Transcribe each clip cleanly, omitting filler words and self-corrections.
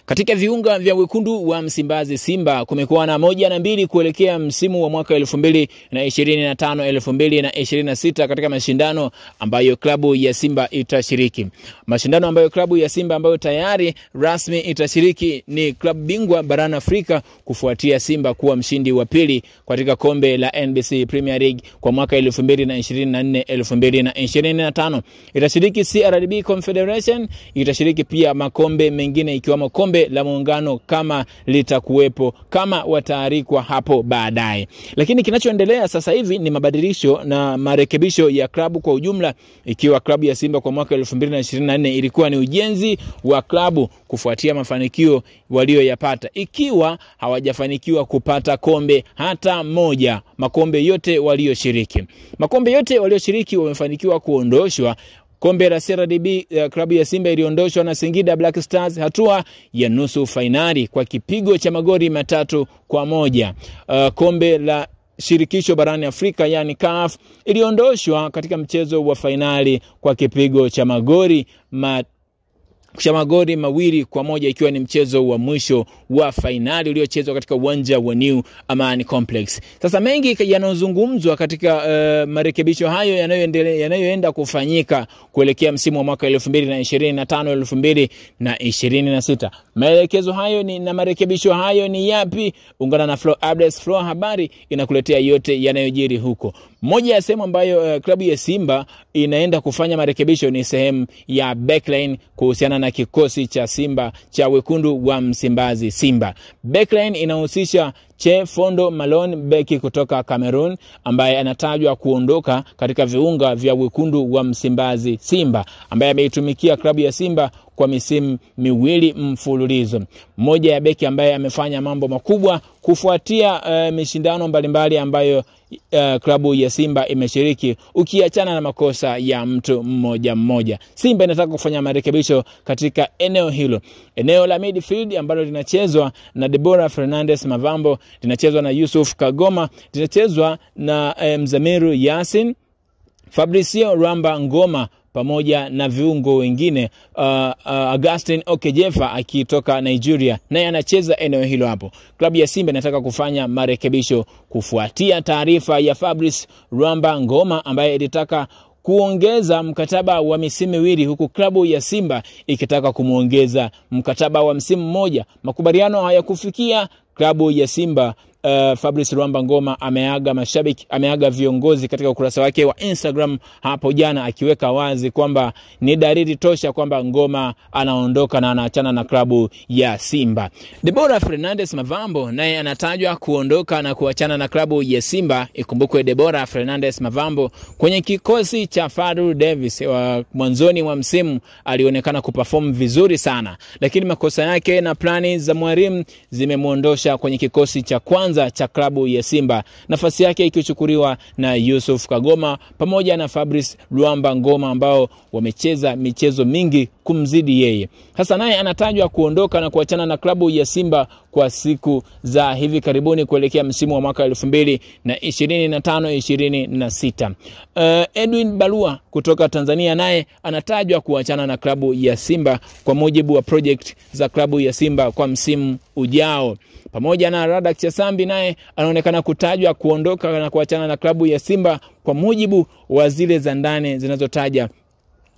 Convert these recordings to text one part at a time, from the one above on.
Katika viunga vya wekundu wa Msimbazi Simba kumekuwa na 1 na 2 kuelekea msimu wa mwaka 2025-2026 katika mashindano ambayo klabu ya Simba itashiriki. Mashindano ambayo klabu ya Simba ambayo tayari rasmi itashiriki ni klabu bingwa barani Afrika, kufuatia Simba kuwa mshindi wa pili katika kombe la NBC Premier League kwa mwaka 2024-2025. Itashiriki CRDB Confederation, itashiriki pia makombe mengine ikiwemo kombe la Muungano kama litakuwepo, kama wataarikwa hapo baadaye. Lakini kinachoendelea sasa hivi ni mabadilisho na marekebisho ya klabu kwa ujumla, ikiwa klabu ya Simba kwa mwaka 2024 ilikuwa ni ujenzi wa klabu kufuatia mafanikio walioyapata, ikiwa hawajafanikiwa kupata kombe hata moja. Makombe yote walioshiriki wamefanikiwa kuondoshwa. Kombe la CRDB klabu ya Simba iliondoshwa na Singida Black Stars hatua ya nusu finali kwa kipigo cha magoli 3-1. Kombe la shirikisho barani Afrika yani CAF iliondoshwa katika mchezo wa finali kwa kipigo cha magoli 2-1, ikiwa ni mchezo wa mwisho wa finali uliochezwa katika uwanja wa New Amani Complex. Sasa mengi yanazungumzwa katika marekebisho hayo yanayoenda kufanyika kuelekea msimu wa mwaka 2025-2026. Maelekezo hayo na marekebisho hayo ni yapi? Ungana na Flow Updates. Flow Habari inakuletea yote yanayojiri huko. Moja ya sehemu ambayo klabu ya Simba inaenda kufanya marekebisho ni sehemu ya backline kuhusiana na kikosi cha Simba cha wekundu wa Msimbazi Simba. Backline inahusisha Che Fondo Malone, beki kutoka Cameroon, ambaye anatajwa kuondoka katika viunga vya wekundu wa Msimbazi Simba, ambaye ameitumikia klabu ya Simba kwa misimu 2 mfululizo. Mmoja ya beki ambaye amefanya mambo makubwa kufuatia mashindano mbalimbali ambayo klabu ya Simba imeshiriki, ukiachana na makosa ya mtu mmoja. Simba inataka kufanya marekebisho katika eneo hilo. Eneo la midfield ambalo linachezwa na Deborah Fernandez Mavambo, linachezwa na Yusuf Kagoma, linachezwa na Mzamiru Yasin, Fabricio Rwamba Ngoma pamoja na viungo wengine. Augustine Okejefa akitoka Nigeria naye anacheza eneo hilo hapo. Klabu ya Simba inataka kufanya marekebisho kufuatia taarifa ya Fabrice Rwamba Ngoma ambaye ilitaka kuongeza mkataba wa misimu 2, huku klabu ya Simba ikitaka kumuongeza mkataba wa msimu 1. Makubaliano hayakufikia. Klabu ya Simba Fabrice Rwamba Ngoma ameaga viongozi katika ukurasa wake wa Instagram hapo jana, akiweka wazi kwamba ni dalili tosha kwamba Ngoma anaondoka na anaachana na klabu ya Simba. Deborah Fernandez Mavambo naye anatajwa kuondoka na kuachana na klabu ya Simba. Ikumbukwe Deborah Fernandez Mavambo kwenye kikosi cha Fadlu Davis mwanzoni mwa msimu alionekana kuperform vizuri sana, lakini makosa yake na plani za mwalimu zimemuondosha kwenye kikosi cha kwanza cha klabu ya Simba, nafasi yake ikichukuliwa na Yusuf Kagoma pamoja na Fabrice Rwamba Ngoma ambao wamecheza michezo mingi kumzidi yeye. Hasa naye anatajwa kuondoka na kuachana na klabu ya Simba kwa siku za hivi karibuni kuelekea msimu wa mwaka 2025-2026. Edwin Balua kutoka Tanzania naye anatajwa kuachana na klabu ya Simba kwa mujibu wa project za klabu ya Simba kwa msimu ujao. Pamoja na Radak Chasambi naye anaonekana kutajwa kuondoka na kuachana na klabu ya Simba kwa mujibu wa zile za ndani zinazotaja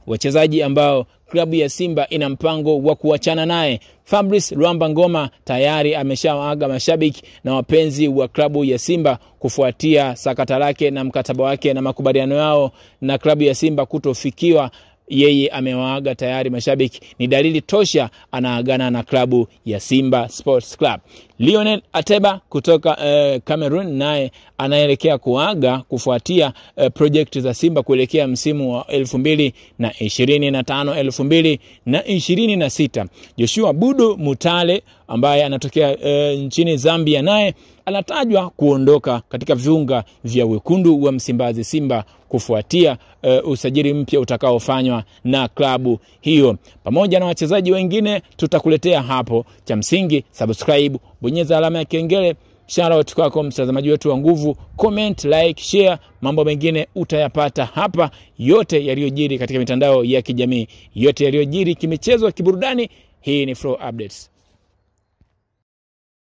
wachezaji ambao klabu ya Simba ina mpango wa kuachana naye. Fabrice Rwamba Ngoma tayari ameshawaaga mashabiki na wapenzi wa klabu ya Simba kufuatia sakata lake na mkataba wake na makubaliano yao na klabu ya Simba kutofikiwa. Yeye amewaaga tayari mashabiki, ni dalili tosha anaagana na klabu ya Simba Sports Club. Lionel Ateba kutoka Cameroon naye anaelekea kuaga kufuatia project za Simba kuelekea msimu wa 2025-2026. Joshua Budo Mutale ambaye anatokea nchini Zambia naye anatajwa kuondoka katika viunga vya wekundu wa Msimbazi Simba kufuatia usajili mpya utakaofanywa na klabu hiyo. Pamoja na wachezaji wengine tutakuletea hapo. Cha msingi subscribe, bonyeza alama ya kengele. Shout out kwako mtazamaji wetu wa nguvu, comment, like, share, mambo mengine utayapata hapa, yote yaliyojiri katika mitandao ya kijamii, yote yaliyojiri kimichezo, kiburudani Hii ni Flow Updates.